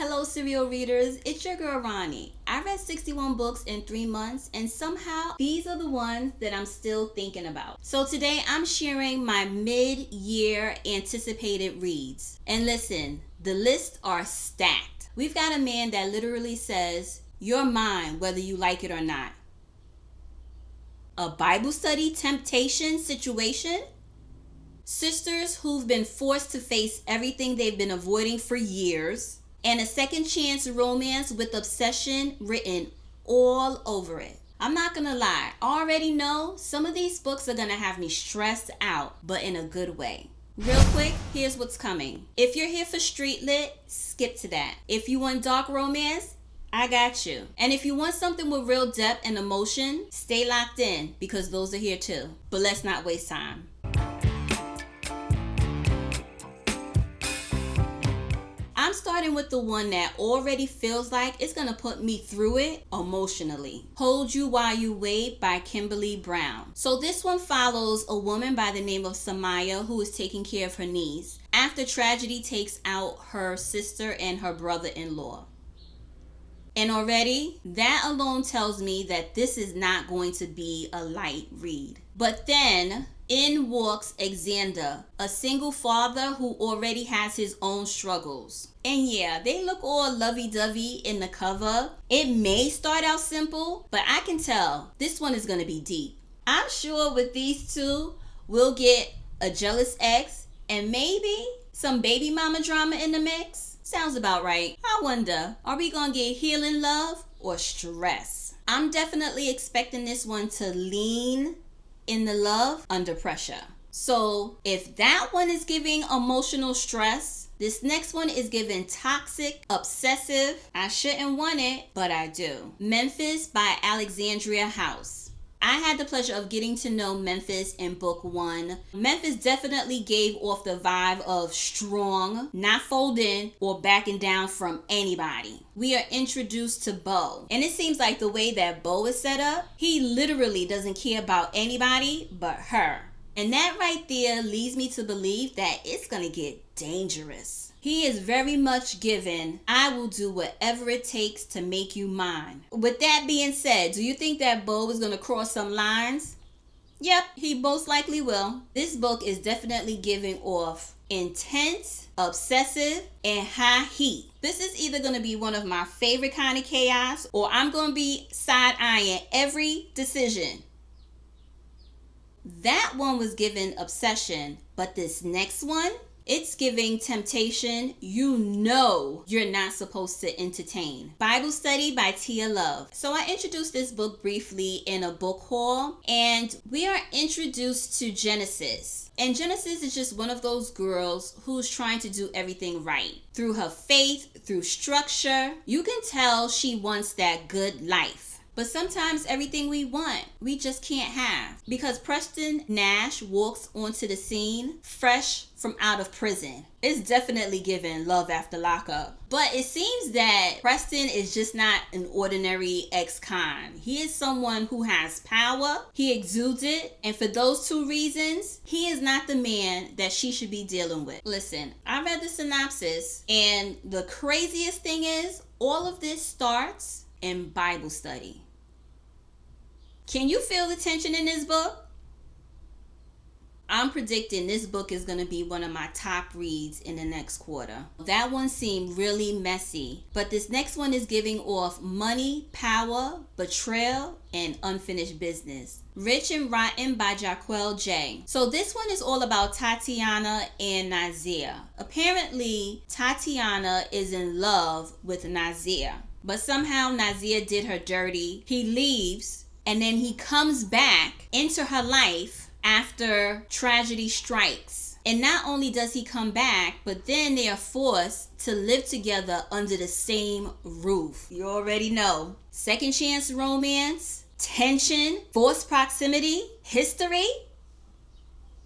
Hello, serial readers. It's your girl, Ronnie. I read 61 books in 3 months, and somehow these are the ones that I'm still thinking about. So today I'm sharing my mid-year anticipated reads. And listen, the lists are stacked. We've got a man that literally says, "You're mine whether you like it or not." A Bible study temptation situation. Sisters who've been forced to face everything they've been avoiding for years. And a second chance romance with obsession written all over it. I'm not gonna lie, I already know some of these books are gonna have me stressed out, but in a good way. Real quick, here's what's coming. If you're here for street lit, skip to that. If you want dark romance, I got you. And if you want something with real depth and emotion, stay locked in because those are here too. But let's not waste time. I'm starting with the one that already feels like it's gonna put me through it emotionally. Hold You While You Wait by Kimberly Brown. So this one follows a woman by the name of Samaya who is taking care of her niece after tragedy takes out her sister and her brother-in-law. And already, that alone tells me that this is not going to be a light read. But then, in walks Alexandria, a single father who already has his own struggles. And yeah, they look all lovey-dovey in the cover. It may start out simple, but I can tell this one is going to be deep. I'm sure with these two, we'll get a jealous ex and maybe some baby mama drama in the mix. Sounds about right. I wonder, are we gonna get healing love or stress? I'm definitely expecting this one to lean in the love under pressure. So if that one is giving emotional stress, this next one is giving toxic, obsessive. I shouldn't want it, but I do. Memphis by Alexandria House. I had the pleasure of getting to know Memphis in book 1. Memphis definitely gave off the vibe of strong, not folding or backing down from anybody. We are introduced to Bo. And it seems like the way that Bo is set up, he literally doesn't care about anybody but her. And that right there leads me to believe that it's gonna get dangerous. He is very much given, I will do whatever it takes to make you mine. With that being said, do you think that Bo is going to cross some lines? Yep, he most likely will. This book is definitely giving off intense, obsessive, and high heat. This is either going to be one of my favorite kind of chaos, or I'm going to be side-eyeing every decision. That one was given obsession, but this next one, it's giving temptation you know you're not supposed to entertain. Bible Study by Tia Love. So I introduced this book briefly in a book haul, and we are introduced to Genesis. And Genesis is just one of those girls who's trying to do everything right. Through her faith, through structure, you can tell she wants that good life. But sometimes everything we want, we just can't have. Because Preston Nash walks onto the scene fresh from out of prison. It's definitely given love after lockup. But it seems that Preston is just not an ordinary ex-con. He is someone who has power. He exudes it. And for those two reasons, he is not the man that she should be dealing with. Listen, I read the synopsis. And the craziest thing is, all of this starts in Bible study. Can you feel the tension in this book? I'm predicting this book is going to be one of my top reads in the next quarter. That one seemed really messy, but this next one is giving off money, power, betrayal, and unfinished business. Rich and Rotten by Jahquel J. So this one is all about Tatiana and Nazir. Apparently, Tatiana is in love with Nazir, but somehow Nazir did her dirty. He leaves. And then he comes back into her life after tragedy strikes. And not only does he come back, but then they are forced to live together under the same roof. You already know. Second chance romance, tension, forced proximity, history.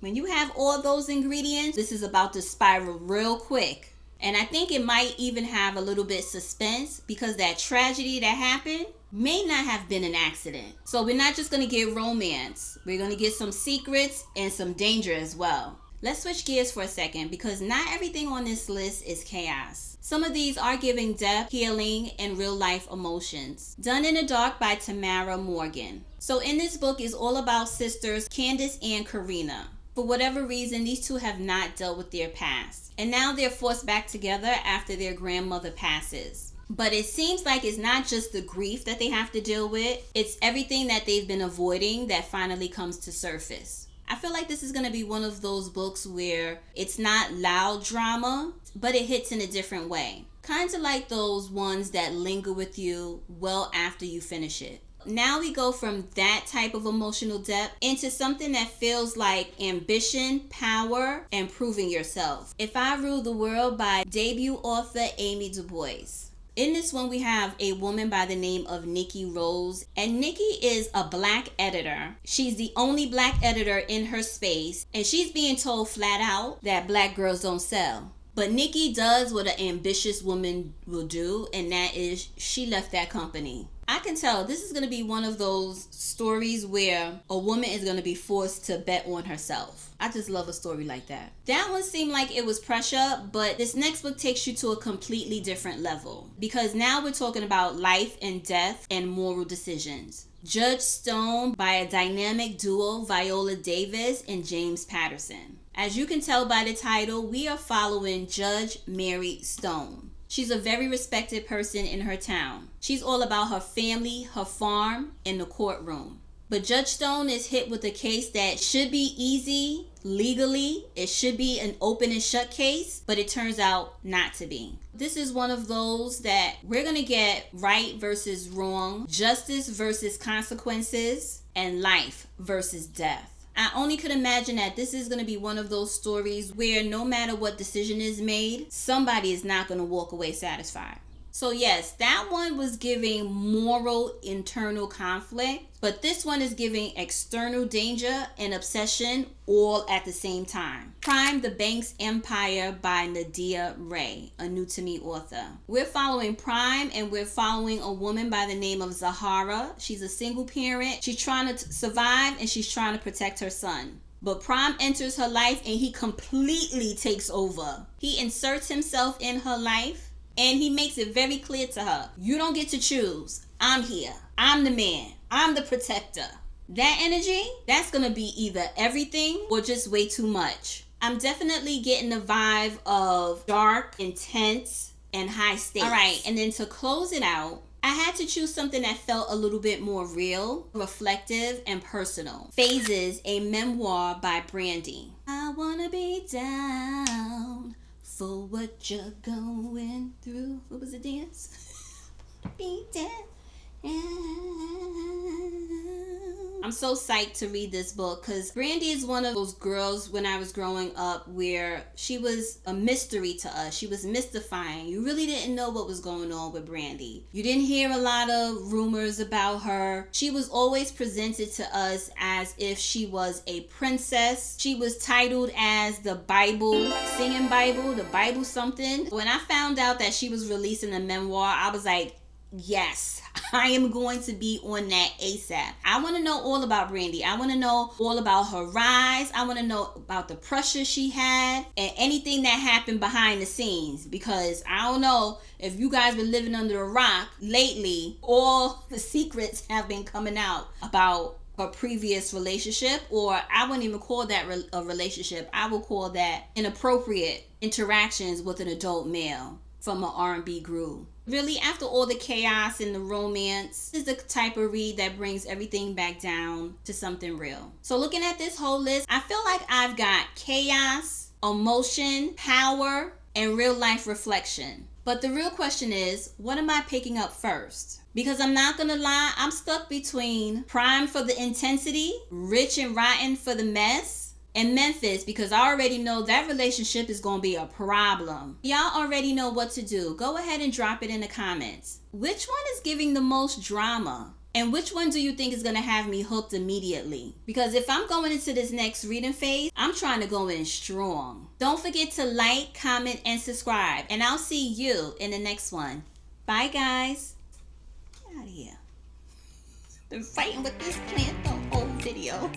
When you have all those ingredients, this is about to spiral real quick. And I think it might even have a little bit suspense because that tragedy that happened may not have been an accident. So we're not just going to get romance. We're going to get some secrets and some danger as well. Let's switch gears for a second because not everything on this list is chaos. Some of these are giving depth, healing, and real life emotions. Done in the Dark by Tamara Morgan. So in this book is all about sisters Candace and Karina. For whatever reason, these two have not dealt with their past. And now they're forced back together after their grandmother passes. But it seems like it's not just the grief that they have to deal with. It's everything that they've been avoiding that finally comes to surface. I feel like this is going to be one of those books where it's not loud drama, but it hits in a different way. Kind of like those ones that linger with you well after you finish it. Now we go from that type of emotional depth into something that feels like ambition, power, and proving yourself. If I Rule the World by debut author Amy Du Bois. In this one, we have a woman by the name of Nikki Rose. And Nikki is a black editor. She's the only black editor in her space. And she's being told flat out that black girls don't sell. But Nikki does what an ambitious woman will do. And that is she left that company. I can tell this is going to be one of those stories where a woman is going to be forced to bet on herself. I just love a story like that. That one seemed like it was pressure, but this next book takes you to a completely different level. Because now we're talking about life and death and moral decisions. Judge Stone by a dynamic duo, Viola Davis and James Patterson. As you can tell by the title, we are following Judge Mary Stone. She's a very respected person in her town. She's all about her family, her farm, and the courtroom. But Judge Stone is hit with a case that should be easy legally. It should be an open and shut case, but it turns out not to be. This is one of those that we're going to get right versus wrong, justice versus consequences, and life versus death. I only could imagine that this is going to be one of those stories where no matter what decision is made, somebody is not going to walk away satisfied. So yes, that one was giving moral internal conflict, but this one is giving external danger and obsession all at the same time. Prime, The Bank's Empire by Nadia Ray, a new to me author. We're following Prime and we're following a woman by the name of Zahara. She's a single parent. She's trying to survive and she's trying to protect her son. But Prime enters her life and he completely takes over. He inserts himself in her life. And he makes it very clear to her, you don't get to choose. I'm here. I'm the man. I'm the protector. That energy, that's going to be either everything or just way too much. I'm definitely getting the vibe of dark, intense, and high stakes. All right, and then to close it out, I had to choose something that felt a little bit more real, reflective, and personal. Phases, a memoir by Brandy. I want to be down for what you're going through. What was the dance? Be dead. I'm so psyched to read this book because Brandy is one of those girls when I was growing up where she was a mystery to us. She was mystifying. You really didn't know what was going on with Brandy. You didn't hear a lot of rumors about her. She was always presented to us as if she was a princess. She was titled as the Bible, singing Bible, the Bible something. When I found out that she was releasing a memoir, I was like, yes, I am going to be on that ASAP. I want to know all about Brandy. I want to know all about her rise. I want to know about the pressure she had and anything that happened behind the scenes, because I don't know if you guys been living under a rock lately. All the secrets have been coming out about her previous relationship, or I wouldn't even call that a relationship. I would call that inappropriate interactions with an adult male from an R&B group. Really, after all the chaos and the romance, this is the type of read that brings everything back down to something real. So looking at this whole list, I feel like I've got chaos, emotion, power, and real life reflection. But the real question is, what am I picking up first? Because I'm not gonna lie, I'm stuck between Prime for the intensity, Rich and Rotten for the mess, and Memphis, because I already know that relationship is going to be a problem. Y'all already know what to do. Go ahead and drop it in the comments. Which one is giving the most drama? And which one do you think is going to have me hooked immediately? Because if I'm going into this next reading phase, I'm trying to go in strong. Don't forget to like, comment, and subscribe. And I'll see you in the next one. Bye, guys. Get out of here. Been fighting with this plant the whole video.